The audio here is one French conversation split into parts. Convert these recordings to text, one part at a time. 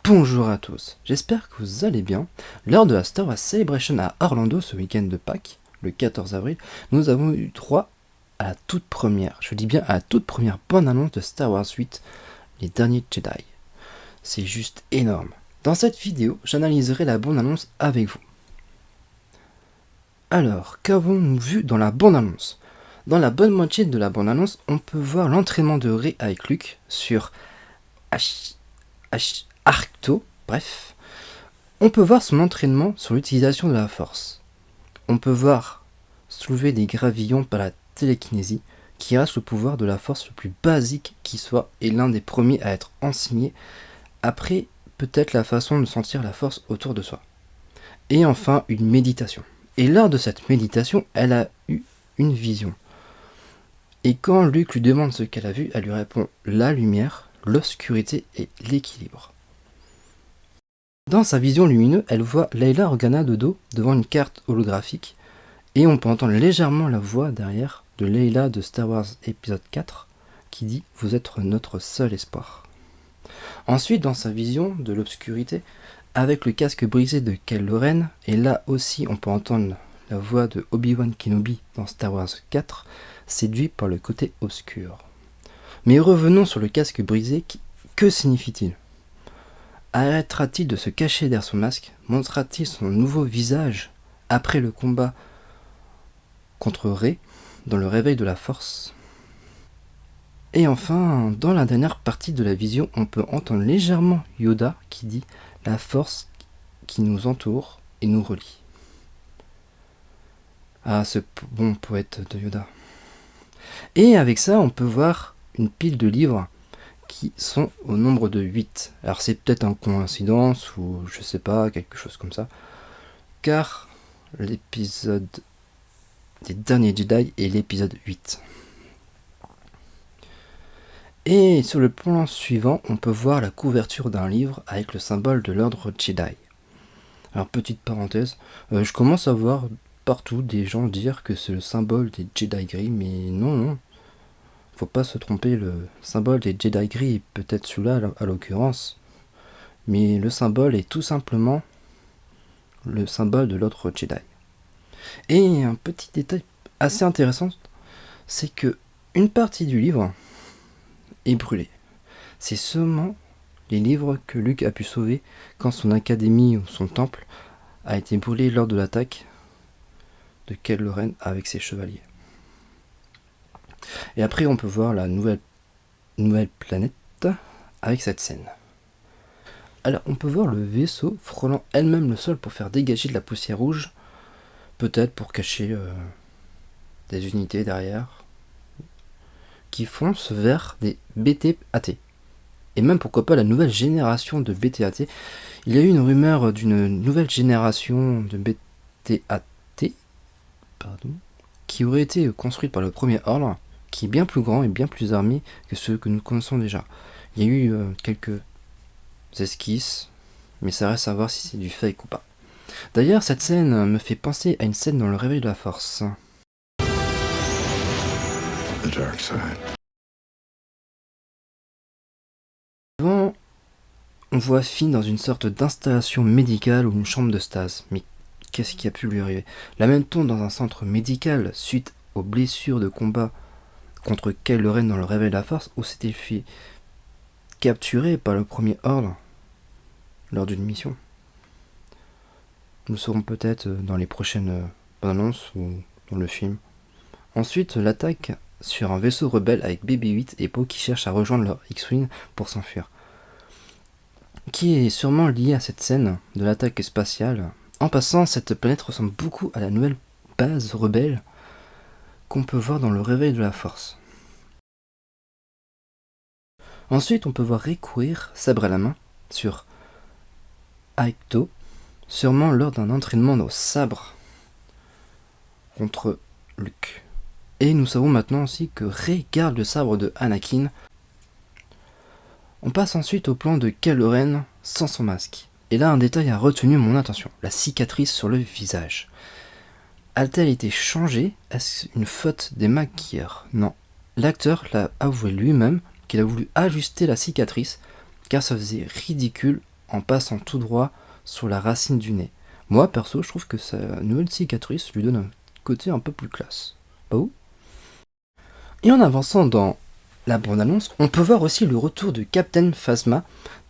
Bonjour à tous, j'espère que vous allez bien. Lors de la Star Wars Celebration à Orlando ce week-end de Pâques, le 14 avril, nous avons eu droit à la toute première, je dis bien à la toute première bande-annonce de Star Wars 8, Les Derniers Jedi. C'est juste énorme. Dans cette vidéo, j'analyserai la bande-annonce avec vous. Alors, qu'avons-nous vu dans la bande-annonce ? Dans la bonne moitié de la bande-annonce, on peut voir l'entraînement de Rey avec Luke sur Ahch-To, bref. On peut voir son entraînement sur l'utilisation de la force. On peut voir soulever des gravillons par la télékinésie, qui reste le pouvoir de la force le plus basique qui soit et l'un des premiers à être enseigné, après peut-être la façon de sentir la force autour de soi. Et enfin, une méditation. Et lors de cette méditation, elle a eu une vision. Et quand Luke lui demande ce qu'elle a vu, elle lui répond la lumière, l'obscurité et l'équilibre. Dans sa vision lumineuse, elle voit Leia Organa de dos devant une carte holographique et on peut entendre légèrement la voix derrière de Leila de Star Wars épisode 4 qui dit « Vous êtes notre seul espoir ». Ensuite, dans sa vision de l'obscurité, avec le casque brisé de Kylo Ren, et là aussi on peut entendre la voix de Obi-Wan Kenobi dans Star Wars 4, séduit par le côté obscur. Mais revenons sur le casque brisé, que signifie-t-il ? Arrêtera-t-il de se cacher derrière son masque ? Montrera-t-il son nouveau visage après le combat contre Rey dans le réveil de la force ? Et enfin, dans la dernière partie de la vision, on peut entendre légèrement Yoda qui dit « La force qui nous entoure et nous relie ». Ah, ce bon poète de Yoda. Et avec ça, on peut voir une pile de livres qui sont au nombre de 8. Alors c'est peut-être une coïncidence ou je sais pas, quelque chose comme ça. Car l'épisode des Derniers Jedi est l'épisode 8. Et sur le plan suivant, on peut voir la couverture d'un livre avec le symbole de l'ordre Jedi. Alors petite parenthèse, je commence à voir partout des gens dire que c'est le symbole des Jedi gris, mais non. Faut pas se tromper, le symbole des Jedi gris est peut-être celui-là à l'occurrence, mais le symbole est tout simplement le symbole de l'autre Jedi. Et un petit détail assez intéressant, c'est que une partie du livre est brûlée. C'est seulement les livres que Luke a pu sauver quand son académie ou son temple a été brûlé lors de l'attaque de Kylo Ren avec ses chevaliers. Et après on peut voir la nouvelle planète avec cette scène. Alors on peut voir le vaisseau frôlant elle-même le sol pour faire dégager de la poussière rouge, peut-être pour cacher des unités derrière, qui foncent vers des BT-AT. Et même pourquoi pas la nouvelle génération de BT-AT. Il y a eu une rumeur d'une nouvelle génération de BT-AT, qui aurait été construite par le premier ordre, qui est bien plus grand et bien plus armé que ceux que nous connaissons déjà. Il y a eu quelques esquisses, mais ça reste à voir si c'est du fake ou pas. D'ailleurs, cette scène me fait penser à une scène dans le réveil de la force. The dark side. Avant, on voit Finn dans une sorte d'installation médicale ou une chambre de stase. Mais qu'est-ce qui a pu lui arriver ? L'amène-t-on dans un centre médical suite aux blessures de combat contre Kylo Ren dans le réveil de la force, ou s'était fait capturer par le premier ordre lors d'une mission ? Nous le saurons peut-être dans les prochaines annonces ou dans le film. Ensuite, l'attaque sur un vaisseau rebelle avec BB-8 et Poe qui cherchent à rejoindre leur X-Wing pour s'enfuir. Qui est sûrement lié à cette scène de l'attaque spatiale. En passant, cette planète ressemble beaucoup à la nouvelle base rebelle qu'on peut voir dans le réveil de la force. Ensuite, on peut voir Rey courir, sabre à la main, sur Ahch-To, sûrement lors d'un entraînement au sabre contre Luke. Et nous savons maintenant aussi que Rey garde le sabre de Anakin. On passe ensuite au plan de Kylo Ren sans son masque. Et là, un détail a retenu mon attention, la cicatrice sur le visage. A-t-elle été changée ? Est-ce une faute des maquilleurs ? Non. L'acteur l'a avoué lui-même qu'il a voulu ajuster la cicatrice car ça faisait ridicule en passant tout droit sur la racine du nez. Moi, perso, je trouve que sa nouvelle cicatrice lui donne un côté un peu plus classe. Pas où? Et en avançant dans la bande-annonce, on peut voir aussi le retour de Captain Phasma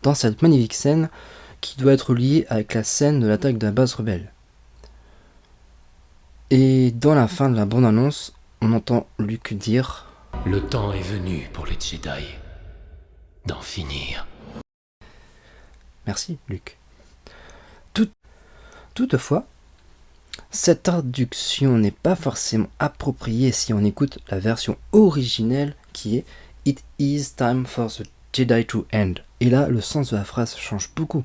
dans cette magnifique scène qui doit être liée avec la scène de l'attaque de la base rebelle. Et dans la fin de la bande-annonce, on entend Luke dire « Le temps est venu pour les Jedi d'en finir. » Merci, Luke. Toutefois, cette traduction n'est pas forcément appropriée si on écoute la version originelle qui est « It is time for the Jedi to end ». Et là, le sens de la phrase change beaucoup,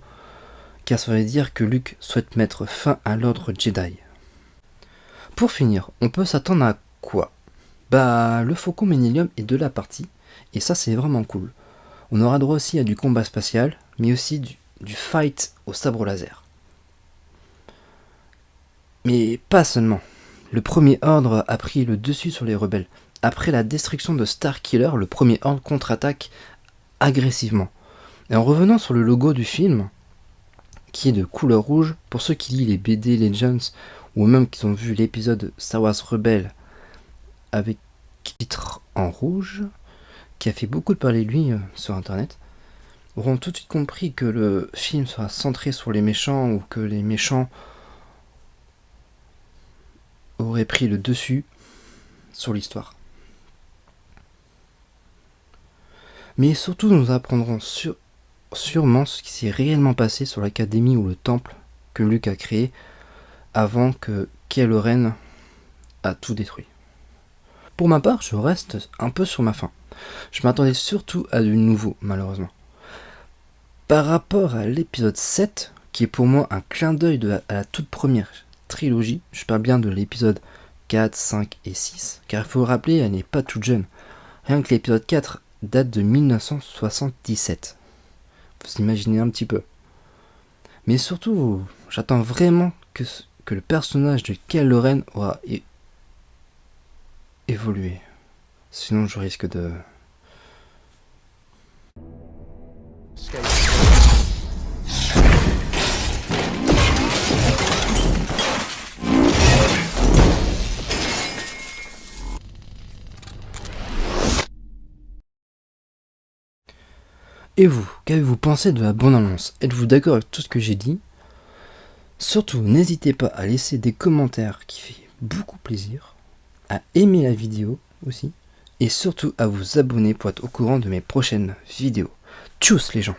car ça veut dire que Luke souhaite mettre fin à l'ordre Jedi. Pour finir, on peut s'attendre à quoi? Le Faucon Millennium est de la partie, et ça c'est vraiment cool. On aura droit aussi à du combat spatial, mais aussi du fight au sabre laser. Mais pas seulement. Le Premier Ordre a pris le dessus sur les rebelles. Après la destruction de Starkiller, le Premier Ordre contre-attaque agressivement. Et en revenant sur le logo du film, qui est de couleur rouge, pour ceux qui lisent les BD Legends, ou même qui ont vu l'épisode Star Wars Rebelle avec titre en rouge, qui a fait beaucoup de parler de lui sur internet, auront tout de suite compris que le film sera centré sur les méchants, ou que les méchants auraient pris le dessus sur l'histoire. Mais surtout, nous apprendrons sûrement ce qui s'est réellement passé sur l'académie ou le temple que Luke a créé avant que Kylo Ren a tout détruit. Pour ma part, je reste un peu sur ma faim. Je m'attendais surtout à du nouveau, malheureusement. Par rapport à l'épisode 7, qui est pour moi un clin d'œil à la toute première trilogie, je parle bien de l'épisode 4, 5 et 6, car il faut le rappeler, elle n'est pas toute jeune. Rien que l'épisode 4 date de 1977. Vous imaginez un petit peu. Mais surtout, j'attends vraiment que le personnage de Kylo Ren aura évolué. Sinon, je risque de... Et vous, qu'avez-vous pensé de la bande-annonce? Êtes-vous d'accord avec tout ce que j'ai dit? Surtout, n'hésitez pas à laisser des commentaires qui font beaucoup plaisir, à aimer la vidéo aussi, et surtout à vous abonner pour être au courant de mes prochaines vidéos. Tchuss les gens!